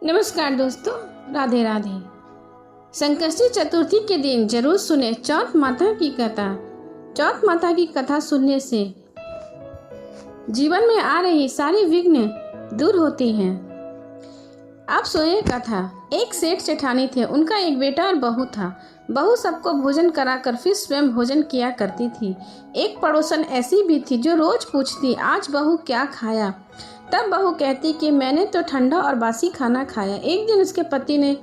नमस्कार दोस्तों, राधे राधे। संकष्टी चतुर्थी के दिन जरूर सुने चौथ माता की कथा। चौथ माता की कथा सुनने से जीवन में आ रही सारी विघ्न दूर होती हैं। आप सुनिए कथा। एक सेठ जेठानी थे, उनका एक बेटा और बहू था। बहू सबको भोजन कराकर फिर स्वयं भोजन किया करती थी। एक पड़ोसन ऐसी भी थी जो रोज पूछती, आज बहू क्या खाया। तब बहू कहती कि मैंने तो ठंडा और बासी खाना खाया। एक दिन उसके पति ने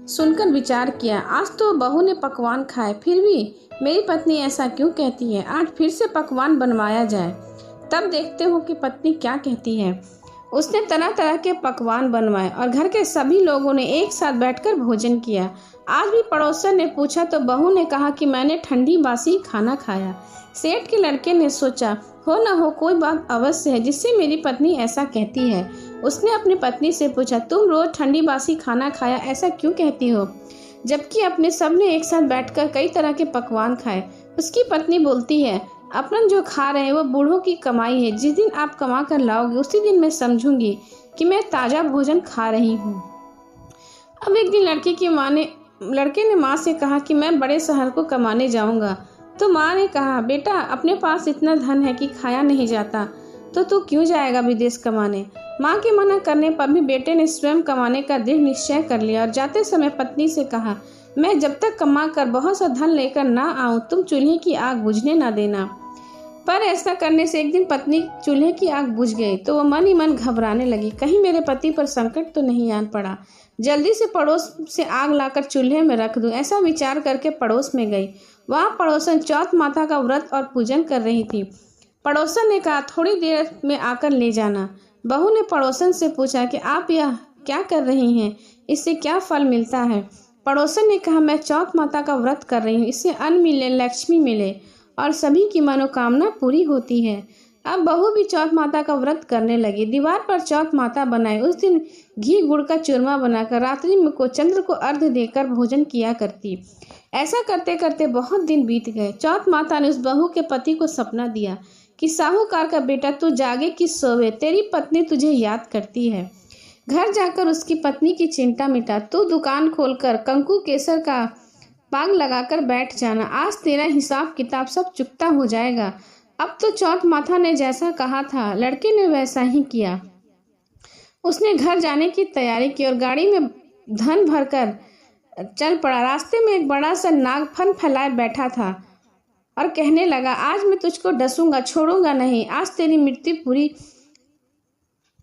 सुनकर विचार किया, आज तो बहू ने पकवान खाए, फिर भी मेरी पत्नी ऐसा क्यों कहती है। आज फिर से पकवान बनवाया जाए, तब देखते हो कि पत्नी क्या कहती है। उसने तरह तरह के पकवान बनवाए और घर के सभी लोगों ने एक साथ बैठकर भोजन किया। आज भी पड़ोसन ने पूछा तो बहू ने कहा कि मैंने ठंडी बासी खाना खाया। सेठ के लड़के ने सोचा, हो न हो कोई बात अवश्य है जिससे मेरी पत्नी ऐसा कहती है। उसने अपनी पत्नी से पूछा, तुम रोज ठंडी बासी खाना खाया ऐसा क्यों कहती हो, जबकि अपने सबने एक साथ बैठकर कई तरह के पकवान खाए। उसकी पत्नी बोलती है, अपन जो खा रहे हैं वो बूढ़ों की कमाई है। जिस दिन आप कमा कर लाओगे उसी दिन मैं समझूंगी कि मैं ताज़ा भोजन खा रही हूँ। अब एक दिन लड़के ने माँ से कहा कि मैं बड़े शहर को कमाने जाऊंगा। तो माँ ने कहा, बेटा अपने पास इतना धन है कि खाया नहीं जाता, तो तू क्यों जाएगा विदेश कमाने। माँ के मना करने पर भी बेटे ने स्वयं कमाने का दृढ़ निश्चय कर लिया और जाते समय पत्नी से कहा, मैं जब तक कमा कर बहुत सा धन लेकर ना आऊं तुम चूल्हे की आग बुझने ना देना। पर ऐसा करने से एक दिन पत्नी चूल्हे की आग बुझ गई तो वह मन ही मन घबराने लगी, कहीं मेरे पति पर संकट तो नहीं आन पड़ा। जल्दी से पड़ोस से आग लाकर चूल्हे में रख दूं, ऐसा विचार करके पड़ोस में गई। वहाँ पड़ोसन चौथ माता का व्रत और पूजन कर रही थी। पड़ोसन ने कहा, थोड़ी देर में आकर ले जाना। बहू ने पड़ोसन से पूछा कि आप यह क्या कर रही हैं, इससे क्या फल मिलता है। पड़ोसन ने कहा, मैं चौथ माता का व्रत कर रही हूँ, इससे अन्न मिले, लक्ष्मी मिले और सभी की मनोकामना पूरी होती है। अब बहू भी चौथ माता का व्रत करने लगी। दीवार पर चौथ माता बनाई। उस दिन घी गुड़ का चूरमा बनाकर रात्रि में को चंद्र को अर्घ्य देकर भोजन किया करती। ऐसा करते करते बहुत दिन बीत गए। चौथ माता ने उस बहू के पति को सपना दिया कि साहूकार का बेटा तू जागे कि सोवे, तेरी पत्नी तुझे याद करती है। घर जाकर उसकी पत्नी की चिंता मिटा, तू दुकान खोलकर कंकु केसर का पाग लगाकर बैठ जाना, आज तेरा हिसाब किताब सब चुकता हो जाएगा। अब तो चौथ माता ने जैसा कहा था लड़के ने वैसा ही किया। उसने घर जाने की तैयारी की और गाड़ी में धन भरकर चल पड़ा। रास्ते में एक बड़ा सा नाग फन फैलाए बैठा था और कहने लगा, आज मैं तुझको डसूंगा, छोड़ूंगा नहीं, आज तेरी मृत्यु पूरी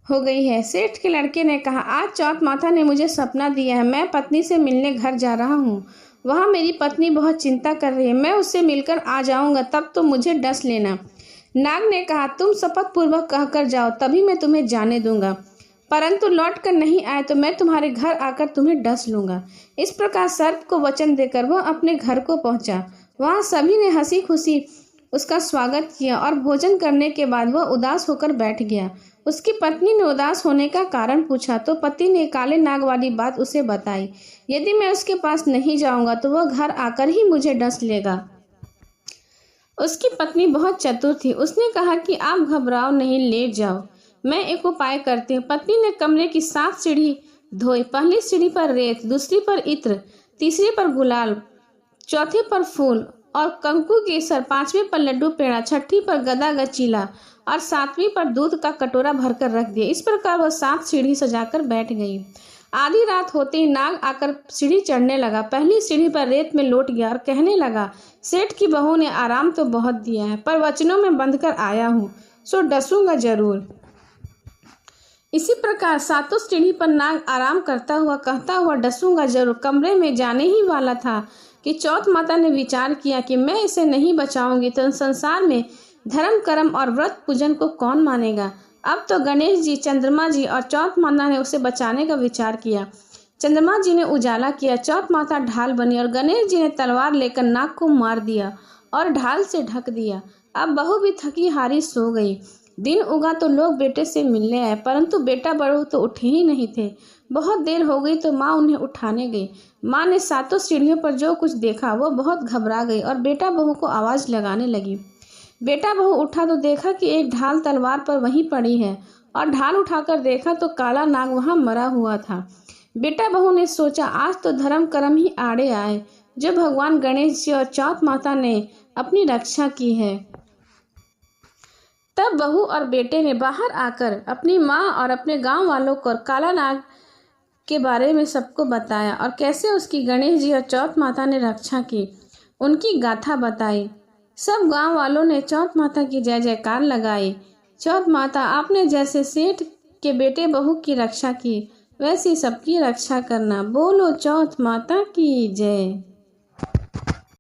हो गई है। सेठ के लड़के ने कहा, आज चौथ माता ने मुझे सपना दिया है, मैं पत्नी से मिलने घर जा रहा हूँ। वहाँ मेरी पत्नी बहुत चिंता कर रही है, मैं उससे मिलकर आ जाऊंगा, तब तो मुझे डस लेना। नाग ने कहा, तुम शपथ पूर्वक कहकर जाओ, तभी मैं तुम्हें जाने दूंगा, परंतु लौट कर नहीं आए तो मैं तुम्हारे घर आकर तुम्हें डस लूंगा। इस प्रकार सर्प को वचन देकर वह अपने घर को पहुंचा। वहाँ सभी ने हंसी खुशी उसका स्वागत किया और भोजन करने के बाद वह उदास होकर बैठ गया। उसकी पत्नी ने उदास होने का कारण पूछा तो पति ने काले नाग वाली बात उसे बताई। यदि मैं उसके पास नहीं जाऊंगा तो वह घर आकर ही मुझे डस लेगा। उसकी पत्नी बहुत चतुर थी। उसने कहा कि आप घबराओ नहीं, लेट जाओ, मैं एक उपाय करती हूँ। पत्नी ने कमरे की 7 सीढ़ी धोई। पहली सीढ़ी पर रेत, दूसरी पर इत्र, तीसरी पर गुलाल, चौथे पर फूल और कंकु केसर, 5वें पर लड्डू पेड़ा, 6ठी पर गदा गचीला और 7वीं पर दूध का कटोरा भरकर रख दिया। इस प्रकार वह 7 सीढ़ी सजाकर बैठ गई। आधी रात होते ही नाग आकर सीढ़ी चढ़ने लगा। पहली सीढ़ी पर रेत में लौट गया और कहने लगा, सेठ की बहू ने आराम तो बहुत दिया है, पर वचनों में बंध कर आया हूँ, सो डसूंगा जरूर। इसी प्रकार 7 सीढ़ी पर नाग आराम करता हुआ कहता हुआ डसूंगा जरूर कमरे में जाने ही वाला था कि चौथ माता ने विचार किया कि मैं इसे नहीं बचाऊंगी तो संसार में धर्म कर्म और व्रत पूजन को कौन मानेगा। अब तो गणेश जी, चंद्रमा जी और चौथ माता ने उसे बचाने का विचार किया। चंद्रमा जी ने उजाला किया, चौथ माता ढाल बनी और गणेश जी ने तलवार लेकर नाग को मार दिया और ढाल से ढक दिया। अब बहू भी थकी हारी सो गई। दिन उगा तो लोग बेटे से मिलने आए, परंतु बेटा बहू तो उठे ही नहीं थे। बहुत देर हो गई तो माँ उन्हें उठाने गई। माँ ने 7 सीढ़ियों पर जो कुछ देखा वो बहुत घबरा गई और बेटा बहू को आवाज लगाने लगी। बेटा बहू उठा तो देखा कि एक ढाल तलवार पर वहीं पड़ी है और ढाल उठाकर देखा तो काला नाग वहां मरा हुआ था। बेटा बहू ने सोचा आज तो धर्म कर्म ही आड़े आए, जो भगवान गणेश जी और चौथ माता ने अपनी रक्षा की है। तब बहू और बेटे ने बाहर आकर अपनी माँ और अपने गांव वालों को काला नाग के बारे में सबको बताया और कैसे उसकी गणेश जी और चौथ माता ने रक्षा की, उनकी गाथा बताई। सब गांव वालों ने चौथ माता की जय जयकार लगाई। चौथ माता, आपने जैसे सेठ के बेटे बहू की रक्षा की, वैसी सबकी रक्षा करना। बोलो चौथ माता की जय।